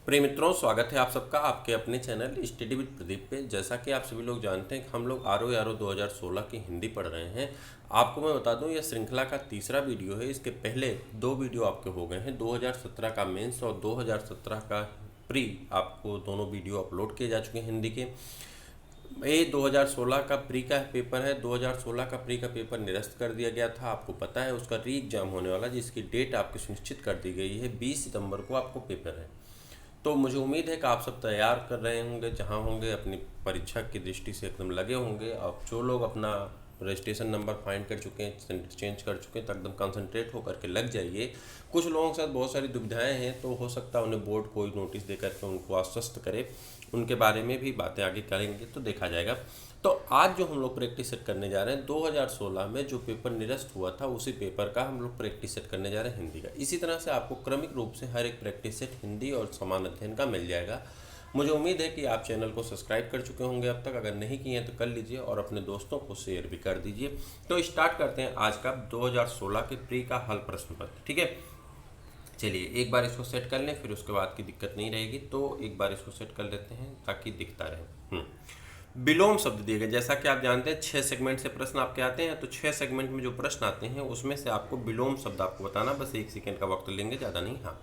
प्रिय मित्रों, स्वागत है आप सबका आपके अपने चैनल स्टडी विद प्रदीप पे। जैसा कि आप सभी लोग जानते हैं कि हम लोग आर ओ आर ओ 2016 की हिंदी पढ़ रहे हैं। आपको मैं बता दूं, यह श्रृंखला का तीसरा वीडियो है। इसके पहले दो वीडियो आपके हो गए हैं। 2017 का मेंस और 2017 का प्री, आपको दोनों वीडियो अपलोड किए जा चुके हैं हिंदी के। ये 2016 का प्री का पेपर है। 2016 का प्री का पेपर निरस्त कर दिया गया था, आपको पता है। उसका री एग्जाम होने वाला, जिसकी डेट आपकी सुनिश्चित कर दी गई है। 20 सितंबर को आपको पेपर है। तो मुझे उम्मीद है कि आप सब तैयार कर रहे होंगे, जहां होंगे अपनी परीक्षा की दृष्टि से एकदम लगे होंगे। अब जो लोग अपना रजिस्ट्रेशन नंबर फाइंड कर चुके हैं, चेंज कर चुके हैं, तो एकदम कंसंट्रेट होकर के लग जाइए। कुछ लोगों के साथ बहुत सारी दुविधाएं हैं, तो हो सकता है उन्हें बोर्ड कोई नोटिस देकर के उनको आश्वस्त करे। उनके बारे में भी बातें आगे करेंगे तो देखा जाएगा। तो आज जो हम लोग प्रैक्टिस सेट करने जा रहे हैं, 2016 में जो पेपर निरस्त हुआ था उसी पेपर का हम लोग प्रैक्टिस सेट करने जा रहे हैं हिंदी का। इसी तरह से आपको क्रमिक रूप से हर एक प्रैक्टिस सेट हिंदी और समान अध्ययन का मिल जाएगा। मुझे उम्मीद है कि आप चैनल को सब्सक्राइब कर चुके होंगे अब तक। अगर नहीं किए हैं तो कर लीजिए और अपने दोस्तों को शेयर भी कर दीजिए। तो स्टार्ट करते हैं आज का 2016 के प्री का हल प्रश्न पत्र। ठीक है, चलिए एक बार इसको सेट कर लें, फिर उसके बाद की दिक्कत नहीं रहेगी। तो एक बार इसको सेट कर लेते हैं ताकि दिखता रहे। विलोम शब्द दिए गए। जैसा कि आप जानते हैं 6 सेगमेंट से प्रश्न आपके आते हैं। तो 6 सेगमेंट में जो प्रश्न आते हैं उसमें से आपको विलोम शब्द आपको बताना, बस 1 सेकेंड का वक्त लेंगे, ज़्यादा नहीं। हाँ,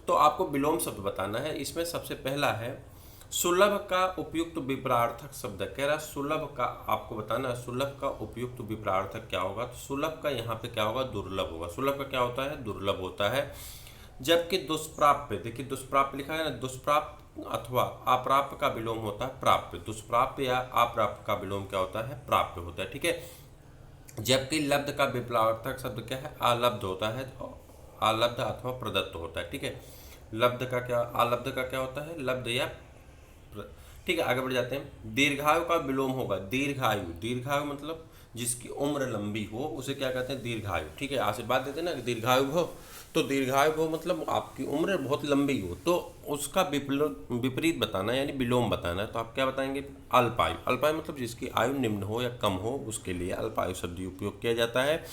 तो आपको विलोम शब्द बताना है। इसमें सबसे पहला है सुलभ का उपयुक्त विपरार्थक शब्द। कह रहा सुलभ का आपको बताना है। सुलभ का उपयुक्त विपरार्थक क्या होगा? तो सुलभ का यहाँ पे क्या होगा? दुर्लभ होगा। सुलभ का क्या होता है? दुर्लभ होता है। जबकि दुष्प्राप्य, देखिए दुष्प्राप्य लिखा है ना, दुष्प्राप्य अथवा अप्राप्य का विलोम होता है प्राप्य। दुष्प्राप्य या अप्राप्य का विलोम क्या होता है? प्राप्य होता है। ठीक है, जबकि लब्ध का विपरार्थक शब्द क्या है? अलब्ध होता है। अलब्ध अथवा प्रदत्त होता है। ठीक है, लब्ध का क्या, अलब्ध का क्या होता है? लब्ध या ठीक है, आगे बढ़ जाते हैं। दीर्घायु का विलोम होगा दीर्घायु। दीर्घायु मतलब जिसकी उम्र लंबी हो उसे क्या कहते हैं? दीर्घायु। ठीक है, आशीर्वाद देते हैं ना कि दीर्घायु हो, तो दीर्घायु हो मतलब आपकी उम्र बहुत लंबी हो, तो उसका विपरीत बताना है, यानी विलोम बताना है। तो आप क्या बताएंगे? अल्पायु। अल्पायु मतलब जिसकी आयु निम्न हो या कम हो, उसके लिए अल्पायु शब्द उपयोग किया जाता है।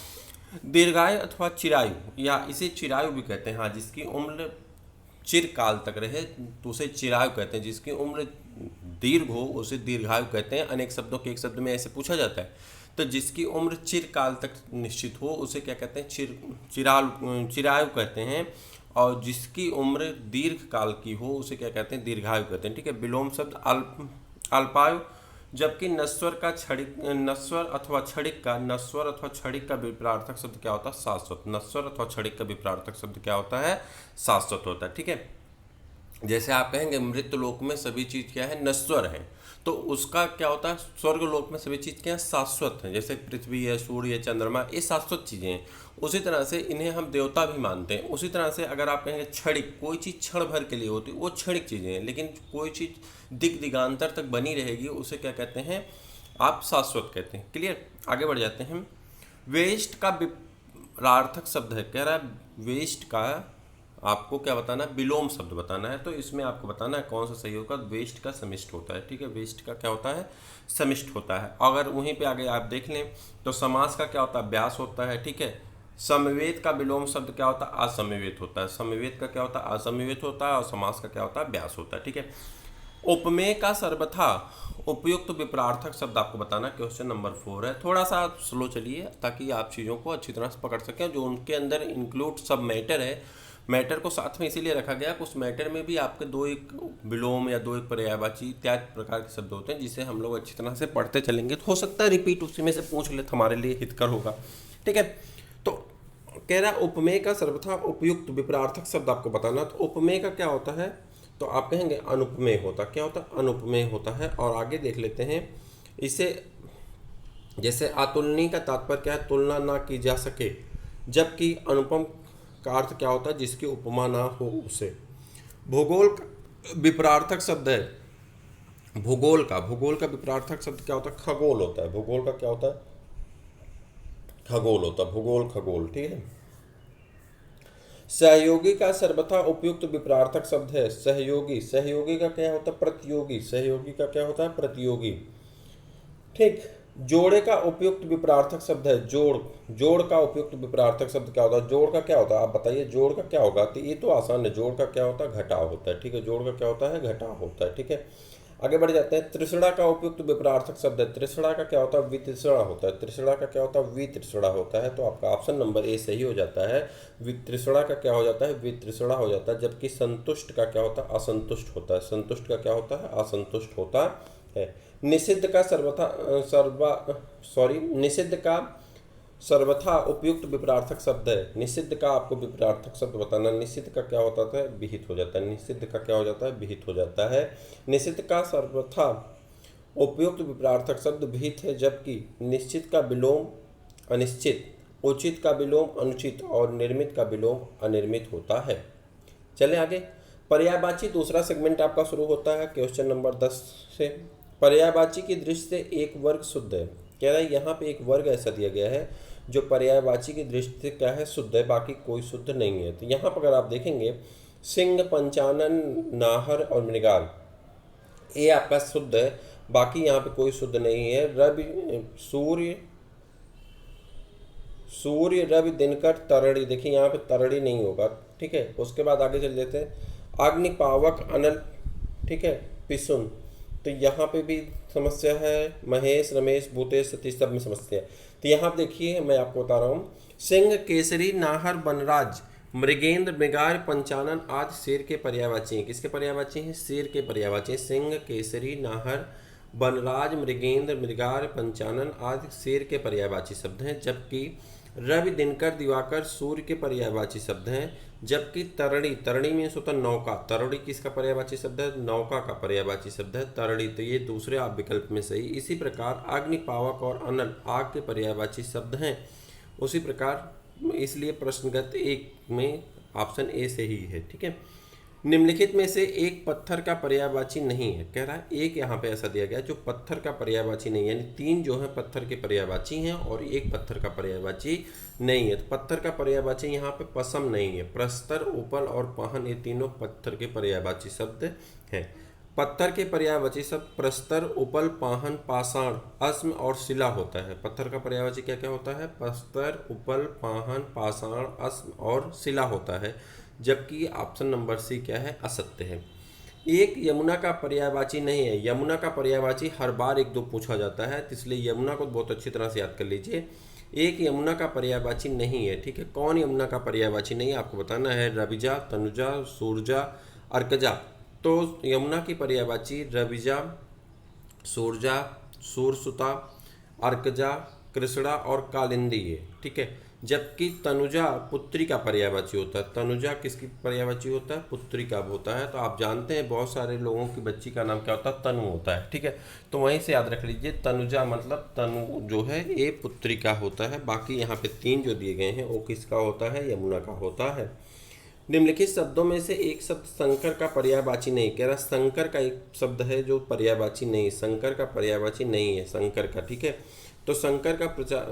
दीर्घायु अथवा चिरायु, या इसे चिरायु भी कहते हैं। हाँ, जिसकी उम्र चिरकाल तक रहे तो उसे चिरायु कहते हैं। जिसकी उम्र दीर्घ हो उसे दीर्घायु कहते हैं। अनेक शब्दों के एक शब्द में ऐसे पूछा जाता है। तो जिसकी उम्र चिरकाल तक निश्चित हो उसे क्या कहते हैं? चिरायु कहते हैं। और जिसकी उम्र दीर्घ काल की हो उसे क्या कहते हैं? दीर्घायु कहते हैं। ठीक है, विलोम शब्द अल्पायु। जबकि नश्वर का क्षणिक, नश्वर अथवा क्षणिक का विपरार्थक शब्द क्या होता है? शाश्वत। नश्वर अथवा क्षणिक का विपरार्थक शब्द क्या होता है? शाश्वत होता है। ठीक है, जैसे आप कहेंगे मृत लोक में सभी चीज क्या है? नश्वर है, तो उसका क्या होता है? स्वर्ग लोक में सभी चीज क्या है? शाश्वत है। जैसे पृथ्वी है, सूर्य है, चंद्रमा, ये शाश्वत चीजें हैं। उसी तरह से इन्हें हम देवता भी मानते हैं। उसी तरह से अगर आप कहेंगे क्षणिक, कोई चीज क्षण भर के लिए होती है, वो क्षणिक चीजें हैं। लेकिन कोई चीज दिगांतर तक बनी रहेगी उसे क्या कहते हैं? आप शाश्वत कहते हैं। क्लियर, आगे बढ़ जाते हैं। वेस्ट का विपरार्थक शब्द है। कह रहा है वेस्ट का आपको क्या बताना है? विलोम शब्द बताना है। तो इसमें आपको बताना है कौन सा सही होगा? वेस्ट का समिष्ट होता है। ठीक है, वेस्ट का क्या होता है? समिष्ट होता है। अगर वहीं पे आगे आप देख लें तो समास का क्या होता है? व्यास होता है। ठीक है, समवेत का विलोम शब्द क्या होता है? असमवेत होता है। समवेत का क्या होता है? असमवेत होता है। और समास का क्या होता है? व्यास होता है। ठीक है, उपमेय का सर्वथा उपयुक्त विपरार्थक शब्द आपको बताना। क्वेश्चन नंबर 4 है। थोड़ा सा स्लो चलिए ताकि आप चीज़ों को अच्छी तरह से पकड़ सकें। जो उनके अंदर इंक्लूड सब मैटर है, मैटर को साथ में इसीलिए रखा गया कि उस मैटर में भी आपके 2 एक विलोम या 2 एक पर्यायवाची इत्यादि प्रकार के शब्द होते हैं, जिसे हम लोग अच्छी तरह से पढ़ते चलेंगे। तो हो सकता है रिपीट उसी में से पूछ ले, तो हमारे लिए हितकर होगा। ठीक है, तो कह रहा उपमेय का सर्वथा उपयुक्त विपरार्थक शब्द आपको बताना। तो उपमेय का क्या होता है? तो आप कहेंगे अनुपमेय होता। क्या होता है? अनुपमेय होता है। और आगे देख लेते हैं इसे। जैसे अतुलनीय का तात्पर्य क्या है? तुलना ना की जा सके। जबकि अनुपम का अर्थ क्या होता है? जिसकी उपमा ना हो उसे। भूगोल का विपरार्थक शब्द है भूगोल का विपरार्थक शब्द क्या होता है? खगोल होता है। भूगोल का क्या होता है? खगोल होता है। भूगोल, खगोल। ठीक है, सहयोगी का सर्वथा उपयुक्त विपरार्थक शब्द है सहयोगी। सहयोगी का क्या होता है? प्रतियोगी। सहयोगी का क्या होता है? प्रतियोगी। ठीक, जोड़े का उपयुक्त विपरार्थक शब्द है जोड़। जोड़ का उपयुक्त विपरार्थक शब्द क्या होता है? जोड़ का क्या होता है आप बताइए, जोड़ का क्या होगा? तो ये तो आसान है, जोड़ का क्या होता है? घटाव होता है। ठीक है, जोड़ का क्या होता है? घटाव होता है। ठीक है, आगे बढ़ जाते हैं। त्रिसड़ा का उपयुक्त विपरार्थक शब्द है। त्रिसड़ा का क्या होता है? वितृष्णा होता है। त्रिसड़ा का क्या होता है? वितृष्णा होता है। तो आपका ऑप्शन नंबर ए सही हो जाता है। वितृष्णा का क्या हो जाता है? वितृष्णा हो जाता है। जबकि संतुष्ट का क्या होता है? असंतुष्ट होता है। संतुष्ट का क्या होता है? असंतुष्ट होता है। निषिद्ध का निषिद्ध का सर्वथा उपयुक्त विपरार्थक शब्द है। निषिद्ध का आपको विपरार्थक शब्द बताना। निषिद्ध का क्या होता है? विहित हो जाता है। निषिद्ध का क्या हो जाता है? विहित हो जाता है। निषिद्ध का सर्वथा उपयुक्त विपरार्थक शब्द विहित है, जबकि निश्चित का विलोम अनिश्चित, उचित का विलोम अनुचित और निर्मित का विलोम अनिर्मित होता है। चलें आगे। पर्यायवाची दूसरा सेगमेंट आपका शुरू होता है क्वेश्चन नंबर 10 से। पर्यायवाची की दृष्टि से एक वर्ग शुद्ध है। कह रहा है यहाँ पे एक वर्ग ऐसा दिया गया है जो पर्यायवाची की दृष्टि से क्या है? शुद्ध है, बाकी कोई शुद्ध नहीं है। तो यहाँ पर अगर आप देखेंगे सिंह, पंचानन, नाहर और मृगाल, ये आपका शुद्ध है, बाकी यहाँ पे कोई शुद्ध नहीं है। रवि, सूर्य, सूर्य, रवि, दिनकर, तरड़ी, देखिए यहाँ पे तरड़ी नहीं होगा। ठीक है, उसके बाद आगे चल देते हैं। अग्निपावक, अनल, ठीक है, पिसुन, तो यहाँ पे भी समस्या है। महेश, रमेश, भूतेश, सतीश, सब में समस्या है। तो यहाँ पे देखिए मैं आपको बता रहा हूँ, सिंह, केसरी, नाहर, वनराज, मृगेंद्र, मृगार, पंचानन आदि शेर के पर्यायवाची हैं। किसके पर्यायवाची हैं? शेर के पर्यायवाची हैं। सिंह, केसरी, नाहर, वनराज, मृगेंद्र, मृगार, पंचानन आदि शेर के पर्यायवाची शब्द हैं। जबकि रवि, दिनकर, दिवाकर सूर्य के पर्यायवाची शब्द हैं। जबकि तरणी, तरणी मीन्स होता है नौका, तरणी किसका पर्यायवाची शब्द है? नौका का पर्यायवाची शब्द है तरणी। तो ये दूसरे आप विकल्प में सही। इसी प्रकार अग्निपावक और अनल आग के पर्यायवाची शब्द हैं। उसी प्रकार इसलिए प्रश्नगत एक में ऑप्शन ए सही है। ठीक है, निम्नलिखित में से एक पत्थर का पर्यायवाची नहीं है। कह रहा है एक यहाँ पे ऐसा दिया गया जो पत्थर का पर्यायवाची नहीं है, यानी तीन जो है पत्थर के पर्यायवाची हैं और एक पत्थर का पर्यायवाची नहीं है। तो पत्थर का पर्यायवाची यहाँ पे पसम नहीं है। प्रस्तर, उपल और पाहन, ये तीनों पत्थर के पर्यायवाची शब्द हैं। पत्थर के पर्यायवाची शब्द प्रस्तर, उपल, पाहन, पाषाण, अस्म और शिला होता है। पत्थर का पर्यायवाची क्या क्या होता है? प्रस्तर, उपल, पाहन, पाषाण, अस्म और शिला होता है। जबकि ऑप्शन नंबर सी क्या है? असत्य है। एक यमुना का पर्यायवाची नहीं है। यमुना का पर्यायवाची हर बार एक दो पूछा जाता है, तो इसलिए यमुना को बहुत अच्छी तरह से याद कर लीजिए। एक यमुना का पर्यायवाची नहीं है। ठीक है, कौन यमुना का पर्यायवाची नहीं है आपको बताना है। रविजा, तनुजा, सूरजा, अर्कजा। तो यमुना की पर्यायवाची रविजा, सूरजा, सूरसुता, अर्कजा, कृष्णा और कालिंदी है। ठीक है, जबकि तनुजा पुत्री का पर्यायवाची होता है। तनुजा किसकी पर्यायवाची होता है? पुत्री का होता है। तो आप जानते हैं बहुत सारे लोगों की बच्ची का नाम क्या होता है? तनु होता है। ठीक है, तो वहीं से याद रख लीजिए तनुजा मतलब तनु जो है ये पुत्री का होता है। बाकी यहाँ पे तीन जो दिए गए हैं वो किसका होता है? यमुना का होता है। निम्नलिखित शब्दों में से एक शब्द शंकर का पर्यायवाची नहीं। कह रहा शंकर का एक शब्द है जो पर्यायवाची नहीं, शंकर का पर्यायवाची नहीं है शंकर का। ठीक है, तो शंकर का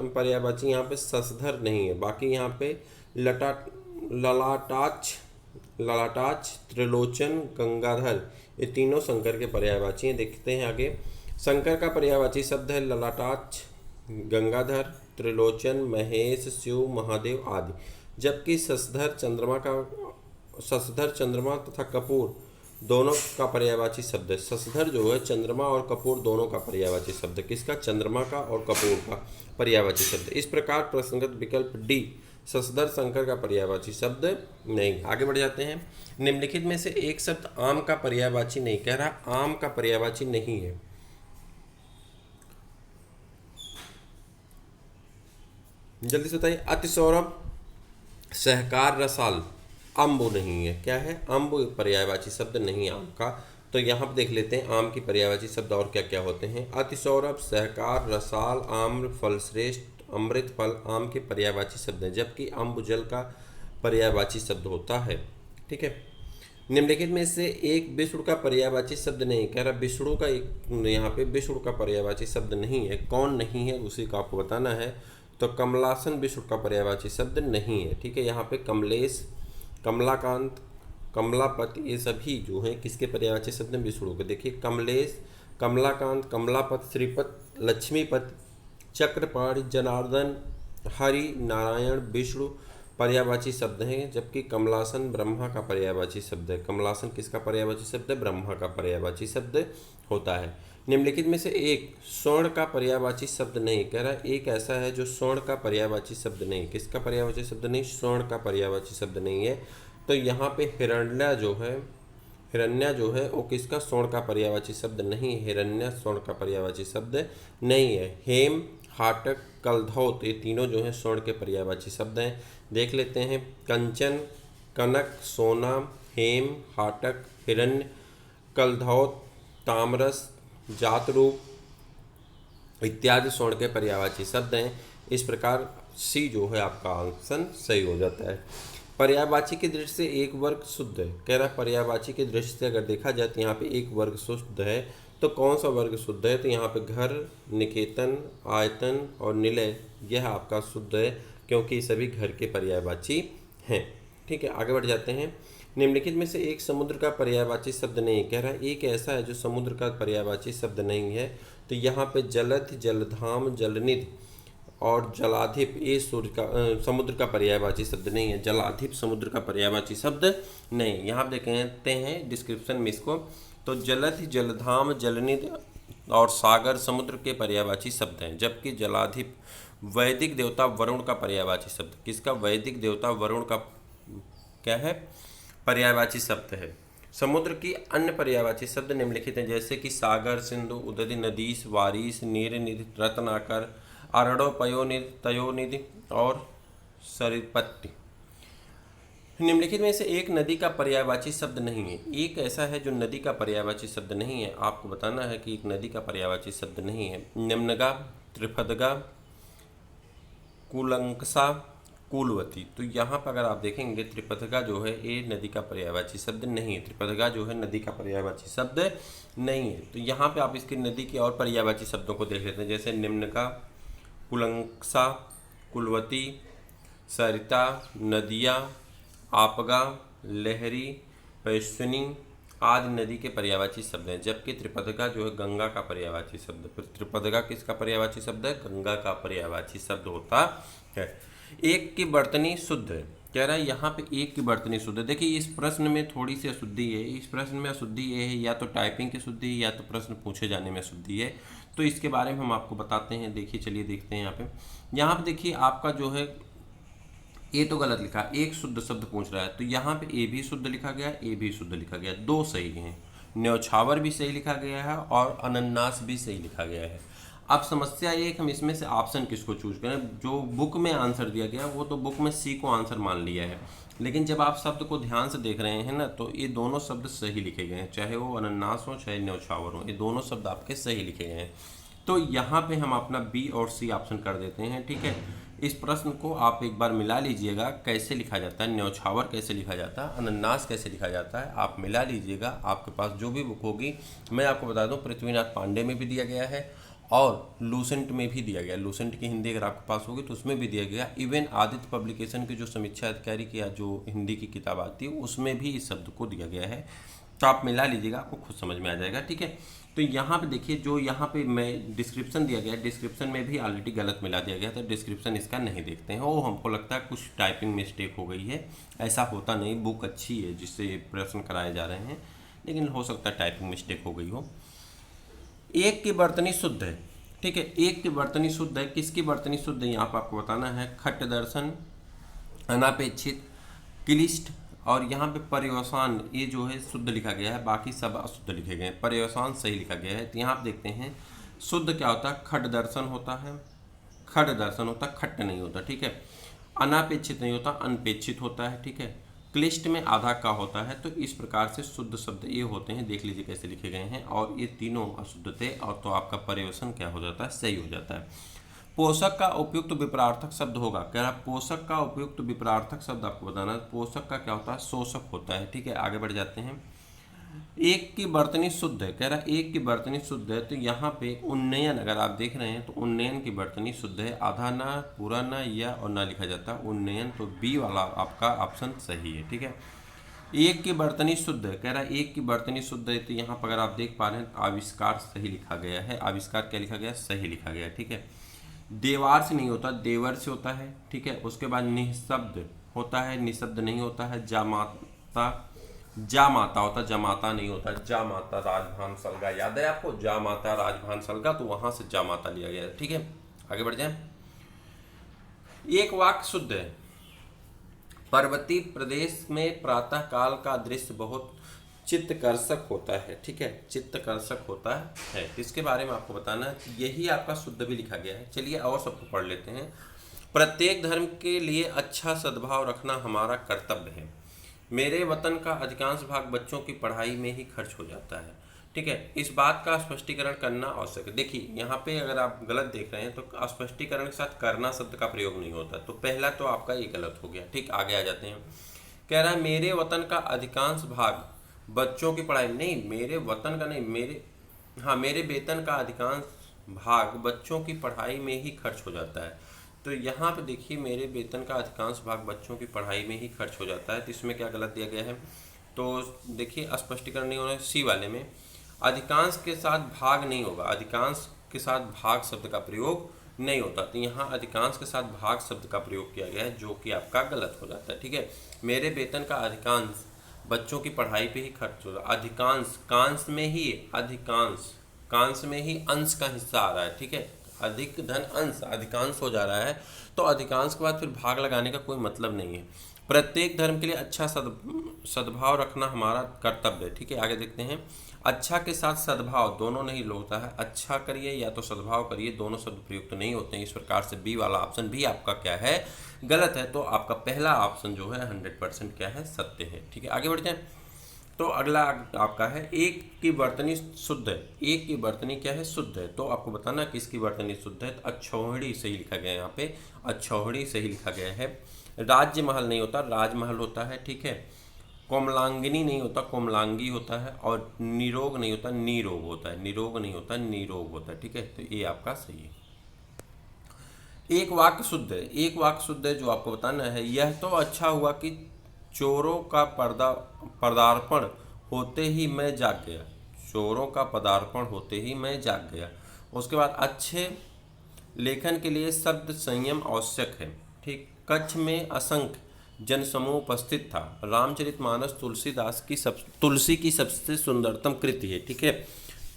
पर्यायवाची यहाँ पे शशधर नहीं है। बाकी यहाँ पे ललाटाक्ष, ललाटाक्ष, त्रिलोचन, गंगाधर, ये तीनों शंकर के पर्यायवाची हैं। देखते हैं आगे। शंकर का पर्यायवाची शब्द है ललाटाक्ष, गंगाधर, त्रिलोचन, महेश, शिव, महादेव आदि। जबकि शशधर चंद्रमा तथा कपूर दोनों का पर्यायवाची शब्द है। शशधर जो है चंद्रमा और कपूर दोनों का पर्यायवाची शब्द है। किसका? चंद्रमा का और कपूर का पर्यायवाची शब्द। इस प्रकार प्रश्नगत विकल्प डी शशधर शंकर का पर्यायवाची शब्द नहीं। आगे बढ़ जाते हैं। निम्नलिखित में से एक शब्द आम का पर्यायवाची नहीं। कह रहा आम का पर्यायवाची नहीं है। जल्दी से बताइए। अतिसौरभ, सहकार, रसाल, अम्बु नहीं है। क्या है? अम्बु पर्यायवाची शब्द नहीं आम का। तो यहाँ पर देख लेते हैं आम की पर्यायवाची शब्द और क्या क्या होते हैं। अतिसौरभ, सहकार, रसाल, आम्र, फलश्रेष्ठ, अमृत फल आम के पर्यायवाची शब्द हैं। जबकि अम्बु जल का पर्यायवाची शब्द होता है। ठीक है, निम्नलिखित में से एक विष्णु का पर्यायवाची शब्द नहीं। कह रहा विष्णु का एक यहाँ पे विष्णु का पर्यायवाची शब्द नहीं है। कौन नहीं है उसी का आपको बताना है। तो कमलासन विष्णु का पर्यायवाची शब्द नहीं है। ठीक है, यहाँ पे कमलेश, कमलाकांत, कमलापति ये सभी जो हैं किसके पर्यायवाची शब्द हैं? विष्णु के। देखिए कमलेश, कमलाकांत, कमलापत, श्रीपत, लक्ष्मीपत चक्रपाणि, जनार्दन, हरि, नारायण, विष्णु पर्यायवाची शब्द हैं, जबकि कमलासन ब्रह्मा का पर्यायवाची शब्द है। कमलासन किसका पर्यायवाची शब्द है? ब्रह्मा का पर्यायवाची शब्द होता है। निम्नलिखित में से एक स्वर्ण का पर्यायवाची शब्द नहीं, कह रहा है एक ऐसा है जो स्वर्ण का पर्यायवाची शब्द नहीं। किसका पर्यायवाची शब्द नहीं? स्वर्ण का पर्यायवाची शब्द नहीं है। तो यहाँ पे हिरण्या जो है वो किसका? स्वर्ण का पर्यायवाची शब्द नहीं है। हिरण्या स्वर्ण का पर्यायवाची शब्द नहीं है। हेम, हाटक, कलधौत ये तीनों जो हैं स्वर्ण के पर्यायवाची शब्द हैं। देख लेते हैं। कंचन, कनक, सोना, हेम, हाटक, हिरण्य, कलधौत, ताम्रस, जातरूप इत्यादि स्वर्ण के पर्यायवाची शब्द हैं। इस प्रकार सी जो है आपका ऑप्शन सही हो जाता है। पर्यायवाची की दृष्टि से एक वर्ग शुद्ध है, कह रहा है पर्यायवाची की दृष्टि से अगर देखा जाए तो यहाँ पे एक वर्ग शुद्ध है। तो कौन सा वर्ग शुद्ध है? तो यहाँ पे घर, निकेतन, आयतन और निलय यह आपका शुद्ध है, क्योंकि सभी घर के पर्यायवाची हैं। ठीक है, आगे बढ़ जाते हैं। निम्नलिखित में से एक समुद्र का पर्यायवाची शब्द नहीं, कह रहा है एक ऐसा है जो समुद्र का पर्यायवाची शब्द नहीं है। तो यहाँ पे जलध, जलधाम, जलनिधि और जलाधिप ये सूर्य का समुद्र का पर्यायवाची शब्द नहीं है। जलाधिप समुद्र का पर्यायवाची शब्द नहीं। यहाँ देखते हैं डिस्क्रिप्शन में इसको। तो जलधि, जलधाम, जलनिधि और सागर समुद्र के पर्यायवाची शब्द हैं, जबकि जलाधिप वैदिक देवता वरुण का पर्यायवाची शब्द। किसका? वैदिक देवता वरुण का क्या है? पर्यायवाची शब्द है। समुद्र की अन्य पर्यायवाची शब्द निम्नलिखित हैं, जैसे कि सागर, सिंधु, उदधि, नदीश, वारिस, नीरनिधि, रत्नाकर, अरडो, पयोनिधि, तयोनिधि और सरिपत्ति। निम्नलिखित में से एक नदी का पर्यायवाची शब्द नहीं है। एक ऐसा है जो नदी का पर्यायवाची शब्द नहीं है। आपको बताना है कि एक नदी का पर्यायवाची शब्द नहीं है। निम्नगा, त्रिपदगा, कुलंकसा, कुलवती। तो यहाँ पर अगर आप देखेंगे त्रिपदगा जो है ये नदी का पर्यायवाची शब्द नहीं है। त्रिपदगा जो है नदी का पर्यायवाची शब्द नहीं है। तो यहाँ पे आप इसकी नदी के और पर्यायवाची शब्दों को देख लेते हैं, जैसे निम्नगा, कुलंकसा, कुलवती, सरिता, नदिया, आपगा, लहरी, पैश्विनी आदि नदी के पर्यायवाची शब्द हैं, जबकि त्रिपदगा जो है गंगा का पर्यायवाची शब्द। त्रिपदगा किसका पर्यायवाची शब्द है? गंगा का पर्यायवाची शब्द होता है। एक की बर्तनी शुद्ध है, कह रहा है यहाँ पे एक की बर्तनी शुद्ध है। देखिए इस प्रश्न में थोड़ी सी अशुद्धि है। इस प्रश्न में अशुद्धि ये है या तो टाइपिंग की शुद्धि है या तो प्रश्न पूछे जाने में अशुद्धि है। तो इसके बारे में हम आपको बताते हैं। देखिए चलिए देखते हैं यहाँ पे देखिए आपका जो है ए तो गलत लिखा, एक शुद्ध शब्द पूछ रहा है। तो यहाँ पे ए भी शुद्ध लिखा गया, ए भी शुद्ध लिखा गया, दो सही हैं। न्यौछावर भी सही लिखा गया है और अनन्नास भी सही लिखा गया है। अब समस्या ये कि हम इसमें से ऑप्शन किसको चूज करें। जो बुक में आंसर दिया गया वो तो बुक में सी को आंसर मान लिया है, लेकिन जब आप शब्द को ध्यान से देख रहे हैं ना तो ये दोनों शब्द सही लिखे गए हैं, चाहे वो अनन्नास हो चाहे न्यौछावर हो, ये दोनों शब्द आपके सही लिखे गए हैं। तो यहाँ पे हम अपना बी और सी ऑप्शन कर देते हैं। ठीक है, इस प्रश्न को आप एक बार मिला लीजिएगा, कैसे लिखा जाता है, न्यौछावर कैसे लिखा जाता है, अनन्नास कैसे लिखा जाता है, आप मिला लीजिएगा। आपके पास जो भी बुक होगी, मैं आपको बता दूं पृथ्वीनाथ पांडे में भी दिया गया है और लूसेंट में भी दिया गया। लूसेंट की हिंदी अगर आपके पास होगी तो उसमें भी दिया गया। इवन आदित्य पब्लिकेशन की जो समीक्षा अधिकारी की या जो हिंदी की किताब आती है उसमें भी इस शब्द को दिया गया है। तो आप मिला लीजिएगा, आपको खुद समझ में आ जाएगा। ठीक है, तो यहाँ पे देखिए जो यहाँ पे मैं डिस्क्रिप्शन दिया गया, डिस्क्रिप्शन में भी ऑलरेडी गलत मिला दिया गया, तो डिस्क्रिप्शन इसका नहीं देखते हैं। वो हमको लगता है कुछ टाइपिंग मिस्टेक हो गई है, ऐसा होता नहीं, बुक अच्छी है जिससे प्रश्न कराए जा रहे हैं, लेकिन हो सकता है टाइपिंग मिस्टेक हो गई हो। एक की बर्तनी शुद्ध है, ठीक है, एक की बर्तनी शुद्ध है। किसकी बर्तनी शुद्ध है यहाँ पर आपको बताना है। खट दर्शन, अनापेक्षित, क्लिष्ट और यहाँ पे पर्यवसान ये जो है शुद्ध लिखा गया है, बाकी सब अशुद्ध लिखे गए हैं। पर्यवसान सही लिखा गया है। तो यहाँ आप देखते हैं शुद्ध क्या होता है, खट दर्शन होता है, खट दर्शन होता है, खट्ट नहीं होता। ठीक है, अनापेक्षित नहीं होता, अनपेक्षित होता है। ठीक है, क्लिष्ट में आधा का होता है। तो इस प्रकार से शुद्ध शब्द ये होते हैं, देख लीजिए कैसे लिखे गए हैं। और ये तीनों अशुद्ध थे और तो आपका पर्यवसान क्या हो जाता है, सही हो जाता है। पोषक का उपयुक्त विपरार्थक शब्द होगा, कह रहा पोषक का उपयुक्त विपरार्थक शब्द आपको बताना है। पोषक का क्या होता है, शोषक होता है। ठीक है, आगे बढ़ जाते हैं। एक की बर्तनी शुद्ध है, कह रहा एक की बर्तनी शुद्ध है। तो यहाँ पे उन्नयन अगर आप देख रहे हैं तो उन्नयन की बर्तनी शुद्ध है, आधा ना, पूरा ना, या और ना लिखा जाता है उन्नयन। तो बी वाला आपका ऑप्शन सही है। ठीक है, एक की बर्तनी शुद्ध है, कह रहा है एक की बर्तनी शुद्ध है। तो यहाँ पर अगर आप देख पा रहे हैं तो आविष्कार सही लिखा गया है। आविष्कार क्या लिखा गया, सही लिखा गया। ठीक है, देवार से नहीं होता, देवर से होता है, ठीक है। उसके बाद निःशब्द होता है, निःशब्द नहीं होता है। जामाता, जामाता होता, जमाता नहीं होता। जामाता राजभान सलगा, याद है आपको, जामाता राजभान सलगा, तो वहां से जामाता लिया गया है, ठीक है। आगे बढ़ जाए। एक वाक्य शुद्ध है। पर्वतीय प्रदेश में प्रातः काल का दृश्य बहुत चित्तकर्षक होता है, ठीक है, चित्तकर्षक होता है। इसके बारे में आपको बताना है, यही आपका शुद्ध भी लिखा गया है। चलिए और सबको पढ़ लेते हैं। प्रत्येक धर्म के लिए अच्छा सद्भाव रखना हमारा कर्तव्य है। मेरे वतन का अधिकांश भाग बच्चों की पढ़ाई में ही खर्च हो जाता है, ठीक है। इस बात का स्पष्टीकरण करना आवश्यक है। देखिए यहाँ पे अगर आप गलत देख रहे हैं तो स्पष्टीकरण के साथ करना शब्द का प्रयोग नहीं होता, तो पहला तो आपका ये गलत हो गया, ठीक। आगे आ जाते हैं। कह रहा है मेरे वतन का अधिकांश भाग बच्चों की पढ़ाई, नहीं, मेरे वतन का नहीं, मेरे वेतन का अधिकांश भाग बच्चों की पढ़ाई में ही खर्च हो जाता है। तो यहाँ पे देखिए, मेरे वेतन का अधिकांश भाग बच्चों की पढ़ाई में ही खर्च हो जाता है, तो इसमें क्या गलत दिया गया है? तो देखिए स्पष्टीकरण नहीं होना। सी वाले में अधिकांश के साथ भाग नहीं होगा, अधिकांश के साथ भाग शब्द का प्रयोग नहीं होता, तो यहाँ अधिकांश के साथ भाग शब्द का प्रयोग किया गया है, जो कि आपका गलत हो जाता है, ठीक है। मेरे वेतन का अधिकांश बच्चों की पढ़ाई पे ही खर्च हो रहा है। अधिकांश, कांश में ही, अधिकांश कांश में ही अंश का हिस्सा आ रहा है, ठीक है। अधिक धन अंश, अधिकांश हो जा रहा है, तो अधिकांश के बाद फिर भाग लगाने का कोई मतलब नहीं है। प्रत्येक धर्म के लिए अच्छा सद्भाव रखना हमारा कर्तव्य है, ठीक है। आगे देखते हैं। अच्छा के साथ सद्भाव दोनों नहीं होता है। अच्छा करिए या तो सद्भाव करिए, दोनों शब्द प्रयुक्त नहीं होते हैं। इस प्रकार से बी वाला ऑप्शन भी आपका क्या है? गलत है। तो आपका पहला ऑप्शन जो है 100% क्या है? सत्य है, ठीक है। आगे बढ़ जाए। तो अगला आपका है एक की वर्तनी शुद्ध है। एक की वर्तनी क्या है? शुद्ध है। तो आपको बताना किसकी वर्तनी शुद्ध है। तो अक्षौहिणी सही लिखा गया है, यहाँ पे अक्षौहिणी सही लिखा गया है। राज्य महल नहीं होता, राजमहल होता है, ठीक है। कोमलांगिनी नहीं होता, कोमलांगी होता है। और निरोग नहीं होता, निरोग होता है। निरोग नहीं होता, निरोग होता है, ठीक है। तो ये आपका सही है। एक वाक्य शुद्ध है। एक वाक्य शुद्ध है जो आपको बताना है। यह तो अच्छा हुआ कि चोरों का पदार्पण होते ही मैं जाग गया। चोरों का पदार्पण होते ही मैं जाग गया। उसके बाद अच्छे लेखन के लिए शब्द संयम आवश्यक है, ठीक। कच्छ में असंख्य जनसमूह उपस्थित था। रामचरितमानस तुलसी की सबसे सुंदरतम कृति है, ठीक है।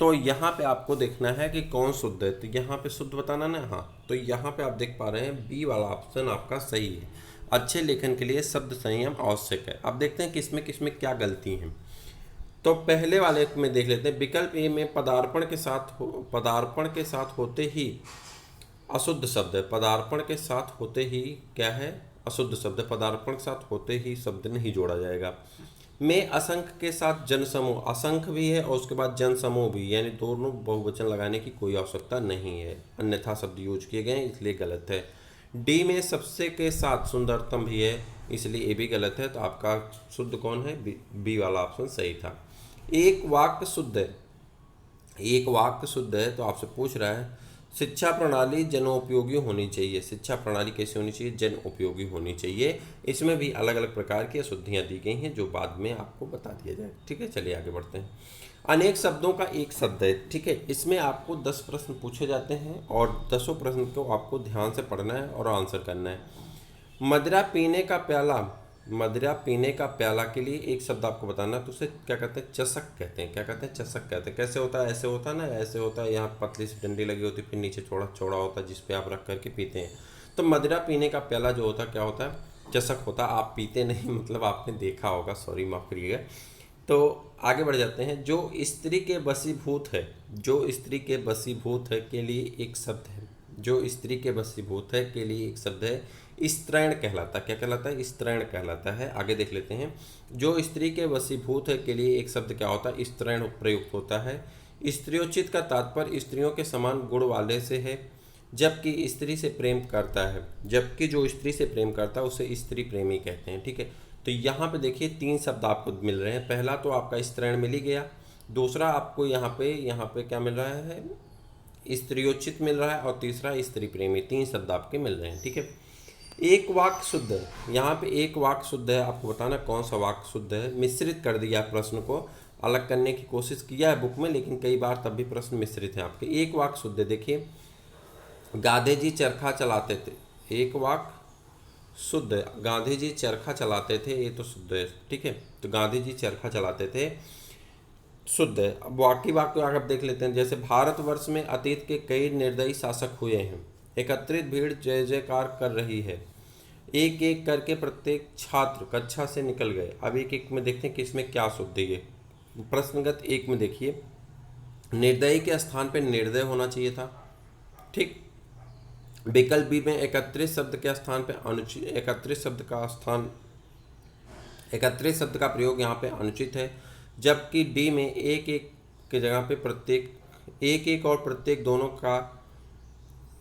तो यहाँ पे आपको देखना है कि कौन शुद्ध है, तो यहाँ पे शुद्ध बताना ना। हाँ, तो यहाँ पे आप देख पा रहे हैं बी वाला ऑप्शन आपका सही है। अच्छे लेखन के लिए शब्द संयम आवश्यक है। अब देखते हैं किसमें किसमें क्या गलती है। तो पहले वाले में देख लेते हैं। विकल्प ए में पदार्पण के साथ होते ही अशुद्ध शब्द है। पदार्पण के साथ होते ही क्या है? अशुद्ध शब्द। पदार्पण के साथ होते ही शब्द नहीं जोड़ा जाएगा। में असंख्य के साथ जनसमूह, असंख्य भी है और उसके बाद जनसमूह भी, यानी दोनों बहुवचन लगाने की कोई आवश्यकता नहीं है, अन्यथा शब्द यूज किए गए हैं, इसलिए गलत है। डी में सबसे के साथ सुंदरतम भी है, इसलिए ये भी गलत है। तो आपका शुद्ध कौन है? बी वाला ऑप्शन सही था। एक वाक्य शुद्ध है। एक वाक्य शुद्ध है तो आपसे पूछ रहा है शिक्षा प्रणाली जनोपयोगी होनी चाहिए। शिक्षा प्रणाली कैसी होनी चाहिए? जन उपयोगी होनी चाहिए। इसमें भी अलग अलग प्रकार की अशुद्धियाँ दी गई हैं जो बाद में आपको बता दिया जाए, ठीक है। चलिए आगे बढ़ते हैं। अनेक शब्दों का एक शब्द है, ठीक है। इसमें आपको 10 प्रश्न पूछे जाते हैं और 10 प्रश्न को आपको ध्यान से पढ़ना है और आंसर करना है। मदिरा पीने का प्याला के लिए एक शब्द आपको बताना, तो उसे क्या कहते हैं? चषक कहते हैं। क्या कहते हैं? चषक कहते हैं। कैसे होता है? ऐसे होता है ना, ऐसे होता है, यहाँ पतली सी डंडी लगी होती है, फिर नीचे चौड़ा चौड़ा होता है जिस पे आप रख करके पीते हैं। तो मदिरा पीने का प्याला जो होता है क्या होता है? चषक होता है। आप पीते नहीं, मतलब आपने देखा होगा, सॉरी माफ़ करिएगा। तो आगे बढ़ जाते हैं। जो स्त्री के वशीभूत है, जो स्त्री के वशीभूत है के लिए एक शब्द है। जो स्त्री के वशीभूत है के लिए एक शब्द है, स्त्रैण कहलाता है। क्या कहलाता है? स्त्रैण कहलाता है। आगे देख लेते हैं। जो स्त्री के वशीभूत है के लिए एक शब्द क्या होता है? स्त्रैण प्रयुक्त होता है। स्त्रियोचित का तात्पर्य स्त्रियों के समान गुण वाले से है, जबकि स्त्री से प्रेम करता है, जबकि जो स्त्री से प्रेम करता है उसे स्त्री प्रेमी कहते हैं, ठीक है। तो यहाँ पे देखिए 3 शब्द आपको मिल रहे हैं। पहला तो आपका स्त्रैण मिल ही गया, दूसरा आपको यहाँ पे क्या मिल रहा है? स्त्रियोचित मिल रहा है, और तीसरा स्त्री प्रेमी। 3 शब्द आपके मिल रहे हैं, ठीक है। एक वाक्य शुद्ध है। यहाँ पे एक वाक्य शुद्ध है, आपको बताना कौन सा वाक्य शुद्ध है। मिश्रित कर दिया प्रश्न को, अलग करने की कोशिश किया है बुक में, लेकिन कई बार तब भी प्रश्न मिश्रित है आपके। एक वाक्य शुद्ध है। देखिए गांधी जी चरखा चलाते थे, एक वाक शुद्ध है। गांधी जी चरखा चलाते थे, ये तो शुद्ध है, ठीक है। तो गांधी जी चरखा चलाते थे, शुद्ध है। अब बाकी वाक्य आप देख लेते हैं। जैसे भारतवर्ष में अतीत के कई निर्दयी शासक हुए हैं, एकत्रित भीड़ जय जयकार कर रही है, एक एक करके प्रत्येक छात्र कक्षा से निकल गए। अब एक एक में देखते हैं कि इसमें क्या शुद्ध है। प्रश्नगत एक में देखिए, निर्दयी के स्थान पर निर्दय होना चाहिए था, ठीक। विकल्प बी में एकत्रित शब्द के स्थान पे अनुचित, एकत्रित शब्द का प्रयोग यहाँ पे अनुचित है। जबकि डी में एक एक की जगह पे प्रत्येक, एक एक और प्रत्येक दोनों का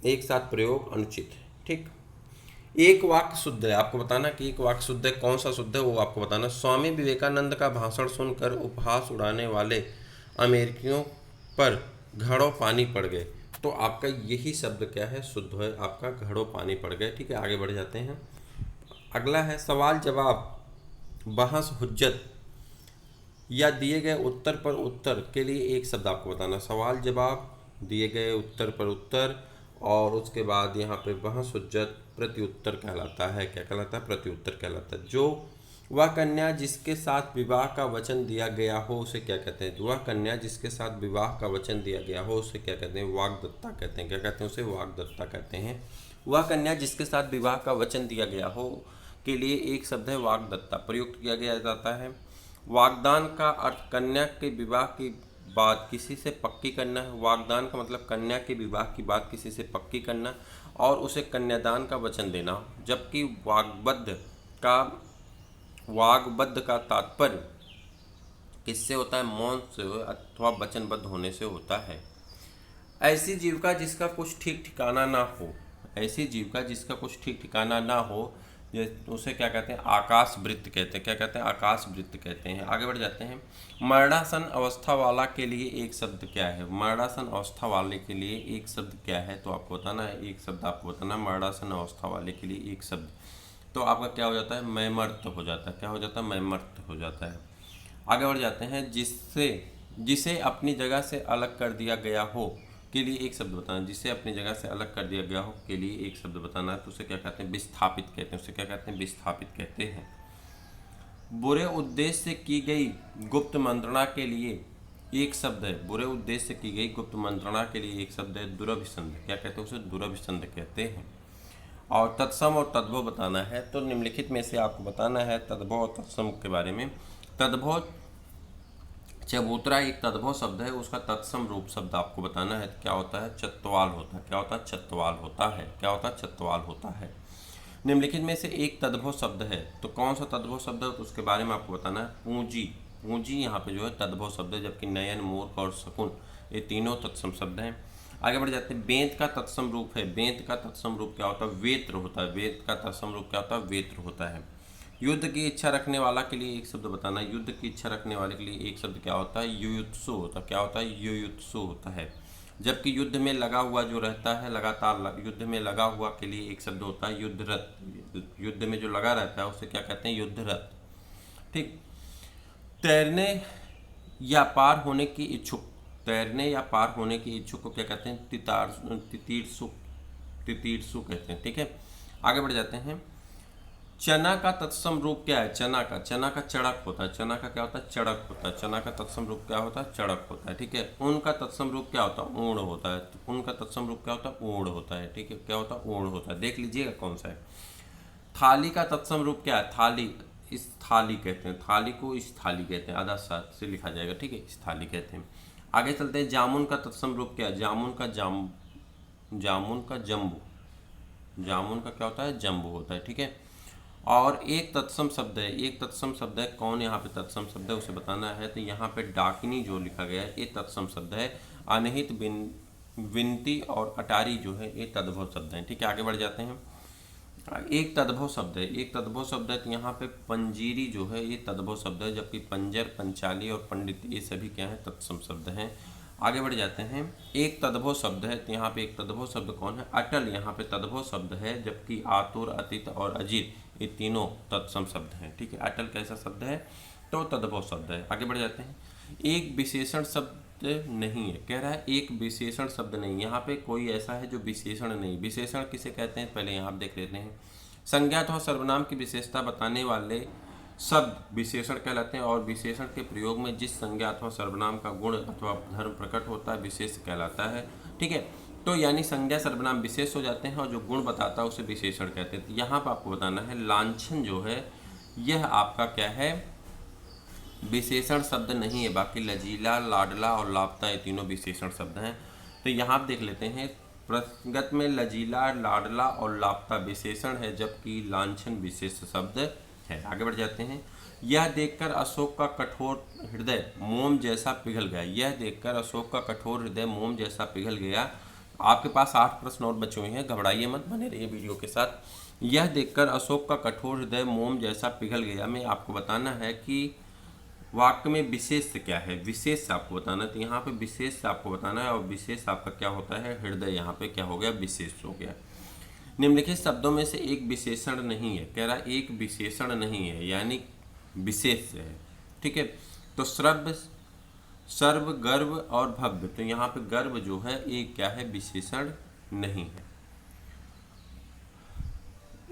एक साथ प्रयोग अनुचित है, ठीक। एक वाक्य शुद्ध है, आपको बताना कि एक वाक्य शुद्ध है, कौन सा शुद्ध है वो आपको बताना। स्वामी विवेकानंद का भाषण सुनकर उपहास उड़ाने वाले अमेरिकियों पर घड़ों पानी पड़ गए। तो आपका यही शब्द क्या है, शुद्ध है आपका, घड़ों पानी पड़ गए, ठीक है। आगे बढ़ जाते हैं। अगला है सवाल जवाब, बहस हुज्जत या दिए गए उत्तर पर उत्तर के लिए एक शब्द आपको बताना। सवाल जवाब, दिए गए उत्तर पर उत्तर, और उसके बाद यहाँ पे बहस हुज्जत प्रत्युत्तर कहलाता है। क्या कहलाता है? प्रत्युत्तर कहलाता है। जो वह कन्या जिसके साथ विवाह का वचन दिया गया हो उसे क्या कहते हैं? वह कन्या जिसके साथ विवाह का वचन दिया गया हो उसे क्या कहते हैं? वाग्दत्ता कहते हैं। क्या कहते हैं? उसे वाग्दत्ता कहते हैं। वह कन्या जिसके साथ विवाह का वचन दिया गया हो के लिए एक शब्द है वाग्दत्ता, प्रयुक्त किया गया जाता है। वागदान का अर्थ कन्या के विवाह की बात किसी से पक्की करना है। वागदान का मतलब कन्या के विवाह की बात किसी से पक्की करना और उसे कन्यादान का वचन देना। जबकि वाग्बद्ध का तात्पर्य किससे होता है? मौन से अथवा वचनबद्ध होने से होता है। ऐसी जीविका जिसका कुछ ठीक ठिकाना ना हो, ऐसी जीविका जिसका कुछ ठीक ठिकाना ना हो उसे क्या कहते हैं? आकाश वृत्त कहते हैं। क्या कहते हैं? आकाश वृत्त कहते हैं। आगे बढ़ जाते हैं। मरणासन अवस्था वाला के लिए एक शब्द क्या है? मरणासन अवस्था वाले के लिए एक शब्द क्या है? तो आपको बताना है, एक शब्द आपको बताना। मरणासन अवस्था वाले के लिए एक शब्द, तो आपका क्या हो जाता है? मैमर्त हो जाता है। क्या हो जाता है? मैमर्त हो जाता है। आगे बढ़ जाते हैं। जिसे अपनी जगह से अलग कर दिया गया हो के लिए एक शब्द बताना। जिसे अपनी जगह से अलग कर दिया गया हो के लिए एक शब्द बताना है, तो उसे क्या कहते हैं? विस्थापित कहते हैं। उसे क्या कहते हैं? विस्थापित कहते हैं। बुरे उद्देश्य से की गई गुप्त मंत्रणा के लिए एक शब्द है। बुरे उद्देश्य से की गई गुप्त मंत्रणा के लिए एक शब्द है दुरभिसंध। क्या कहते हैं? उसे दुरभिसंध कहते हैं। और तत्सम और तद्भव बताना है, तो निम्नलिखित में से आपको बताना है तद्भव और तत्सम के बारे में। तद्भव, चबूतरा एक तद्भव शब्द है, उसका तत्सम रूप शब्द आपको बताना है। क्या होता है? चत्वाल होता है। क्या होता है? चत्वाल होता है। क्या होता है? चत्वाल होता है। निम्नलिखित में से एक तद्भव शब्द है, तो कौन सा तद्भव शब्द है? तो उसके बारे में आपको बताना है। पूंजी, पूंजी यहाँ पे जो है तद्भव शब्द है, जबकि नयन, मूर्ख और शकुन ये तीनों तत्सम शब्द हैं। आगे बढ़ जाते हैं। बेंत का तत्सम रूप है। बेंत का तत्सम रूप क्या होता है? वेत्र होता है। वेद का तत्सम रूप क्या होता है? वेत्र होता है। युद्ध की इच्छा रखने वाला के लिए एक शब्द बताना। युद्ध की इच्छा रखने वाले के लिए एक शब्द क्या होता है? युयुत्सु होता है। क्या होता है? युयुत्सु होता है। जबकि युद्ध में लगा हुआ जो रहता है, लगातार युद्ध में लगा हुआ के लिए एक शब्द होता है युद्धरत। युद्ध में जो लगा रहता है उसे क्या कहते हैं? युद्धरत, ठीक। तैरने या पार होने की इच्छुक, तैरने या पार होने की इच्छुक को क्या कहते हैं? तितीर्षु कहते हैं, ठीक है। आगे बढ़ जाते हैं। चना का तत्सम रूप क्या है? चना का चड़क होता है। चना का क्या होता है? चड़क होता है। चना का तत्सम रूप क्या होता है? चड़क होता है, ठीक है। ऊन का तत्सम रूप क्या होता है? ऊण होता है। तो ऊन का तत्सम रूप क्या होता है? ऊण होता है, ठीक है। क्या होता है? ऊण होता है। देख लीजिएगा कौन सा है। थाली का तत्सम रूप क्या है? थाली, इस थाली कहते हैं। थाली को इस थाली कहते हैं, आधा साथ से लिखा जाएगा, ठीक है। इस थाली कहते हैं। आगे चलते हैं। जामुन का तत्सम रूप क्या है? जामुन का जम्बू। जामुन का क्या होता है? जम्बू होता है, ठीक है। और एक तत्सम शब्द है। एक तत्सम शब्द है, कौन यहाँ पे तत्सम शब्द है उसे बताना है। तो यहाँ पे डाकिनी जो लिखा गया है ये तत्सम शब्द है। अनहित, विनती और अटारी जो है ये तद्भव शब्द हैं, ठीक है। आगे बढ़ जाते हैं। एक तद्भव शब्द है। एक तद्भव शब्द है, तो यहाँ पे पंजीरी जो है ये तद्भव शब्द है, जबकि पंजर, पंचाली और पंडित ये सभी क्या है? तत्सम शब्द हैं। आगे बढ़ जाते हैं। एक तद्भव शब्द है, तो यहाँ पे एक तद्भव शब्द कौन है? अटल यहाँ पे तद्भव शब्द है, जबकि आतुर, अतीत और अजीर ये तीनों तत्सम शब्द हैं, ठीक है। अटल कैसा शब्द है? तो तद्भव शब्द है। आगे बढ़ जाते हैं। एक विशेषण शब्द नहीं है। कह रहा है एक विशेषण शब्द नहीं, यहाँ पे कोई ऐसा है जो विशेषण नहीं। विशेषण किसे कहते हैं पहले यहाँ आप देख लेते हैं। संज्ञा अथवा सर्वनाम की विशेषता बताने वाले शब्द विशेषण कहलाते हैं और विशेषण के प्रयोग में जिस संज्ञा अथवा सर्वनाम का गुण अथवा धर्म प्रकट होता है विशेष कहलाता है। ठीक है, तो यानी संज्ञा सर्वनाम विशेष हो जाते हैं और जो गुण बताता है उसे विशेषण कहते हैं। तो यहाँ पर आपको बताना है लांछन जो है यह आपका क्या है, विशेषण शब्द नहीं है। बाकी लजीला, लाडला और लापता ये तीनों विशेषण शब्द हैं। तो यहाँ आप देख लेते हैं प्रसंगत में लजीला, लाडला और लापता विशेषण है जबकि लांछन विशेष शब्द है। आगे बढ़ जाते हैं। यह देखकर अशोक का कठोर हृदय मोम जैसा पिघल गया। यह देखकर अशोक का कठोर हृदय मोम जैसा पिघल गया। आपके पास 8 प्रश्न और बचे हुए हैं, घबराइए मत, बने रहिए वीडियो के साथ। यह देखकर अशोक का कठोर हृदय मोम जैसा पिघल गया में आपको बताना है कि वाक्य में विशेष क्या है, विशेष आपको बताना है। तो यहाँ पे विशेष आपको बताना है और विशेष आपका क्या होता है, हृदय। यहाँ पे क्या हो गया, विशेष हो गया। निम्नलिखित शब्दों में से एक विशेषण नहीं है। कह रहा एक विशेषण नहीं है यानी विशेष है। ठीक है, तो सर्व, सर्व, गर्व और भव्य। तो यहाँ पे गर्व जो है एक क्या है, विशेषण नहीं है।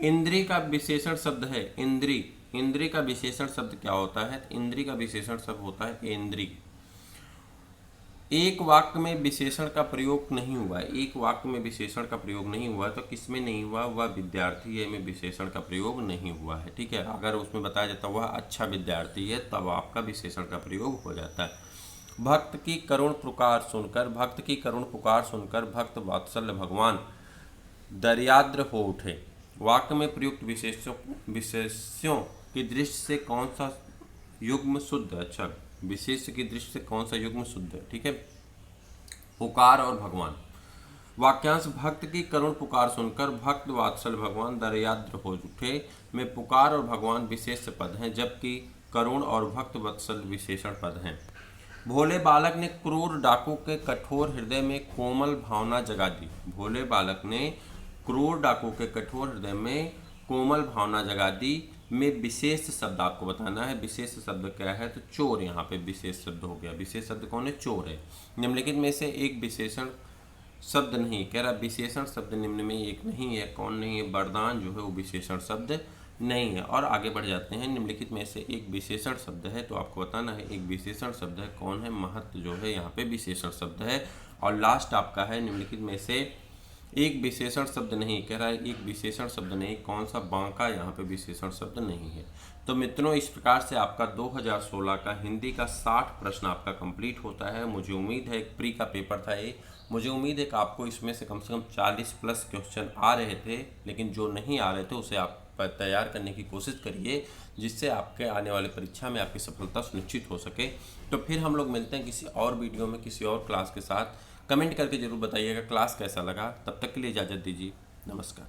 इंद्री का विशेषण शब्द है इंद्री। इंद्री का विशेषण शब्द क्या होता है, इंद्री का विशेषण शब्द होता है इंद्री। एक वाक्य में विशेषण का प्रयोग नहीं हुआ है, एक वाक्य में विशेषण का प्रयोग नहीं हुआ है तो किसमें नहीं हुआ, वह विद्यार्थी है में विशेषण का प्रयोग नहीं हुआ है। ठीक है, अगर उसमें बताया जाता वह अच्छा विद्यार्थी है तब आपका विशेषण का प्रयोग हो जाता है। भक्त की करुण पुकार सुनकर, भक्त की करुण पुकार सुनकर भक्त वात्सल्य भगवान दर्याद्र हो उठे। वाक्य में प्रयुक्त विशेष्यों की दृष्टि से कौन सा युग्म शुद्ध, अच्छा विशेष की दृष्टि से कौन सा युग्म शुद्ध है। ठीक है, पुकार और भगवान। वाक्यांश भक्त की करुण पुकार सुनकर भक्त वात्सल भगवान दर्याद्र हो उठे में पुकार और भगवान विशेष पद हैं जबकि करुण और भक्त वत्सल विशेषण पद हैं। भोले बालक ने क्रूर डाकू के कठोर हृदय में कोमल भावना जगा दी। भोले बालक ने क्रूर डाकू के कठोर हृदय में कोमल भावना जगा दी में विशेष शब्द आपको बताना है। विशेष शब्द क्या है, तो चोर। यहाँ पे विशेष शब्द हो गया। विशेष शब्द कौन है, चोर है। निम्नलिखित में से एक विशेषण शब्द नहीं। कह रहा विशेषण शब्द निम्न में एक नहीं है। कौन नहीं है, वरदान जो है वो विशेषण शब्द नहीं है। और आगे बढ़ जाते हैं। निम्नलिखित में से एक विशेषण शब्द है तो आपको बताना है एक विशेषण शब्द है कौन है, महत्व जो है यहाँ पे विशेषण शब्द है। और लास्ट आपका है निम्नलिखित में से एक विशेषण शब्द नहीं। कह रहा है एक विशेषण शब्द नहीं, कौन सा, बांका यहाँ पे विशेषण शब्द नहीं है। तो मित्रों इस प्रकार से आपका 2016 का हिंदी का 60 प्रश्न आपका कंप्लीट होता है। मुझे उम्मीद है, एक प्री का पेपर था ये, मुझे उम्मीद है कि आपको इसमें से कम 40 प्लस क्वेश्चन आ रहे थे, लेकिन जो नहीं आ रहे थे उसे आप तैयार करने की कोशिश करिए जिससे आपके आने वाले परीक्षा में आपकी सफलता सुनिश्चित हो सके। तो फिर हम लोग मिलते हैं किसी और वीडियो में किसी और क्लास के साथ। कमेंट करके जरूर बताइएगा क्लास कैसा लगा। तब तक के लिए इजाज़त दीजिए, नमस्कार।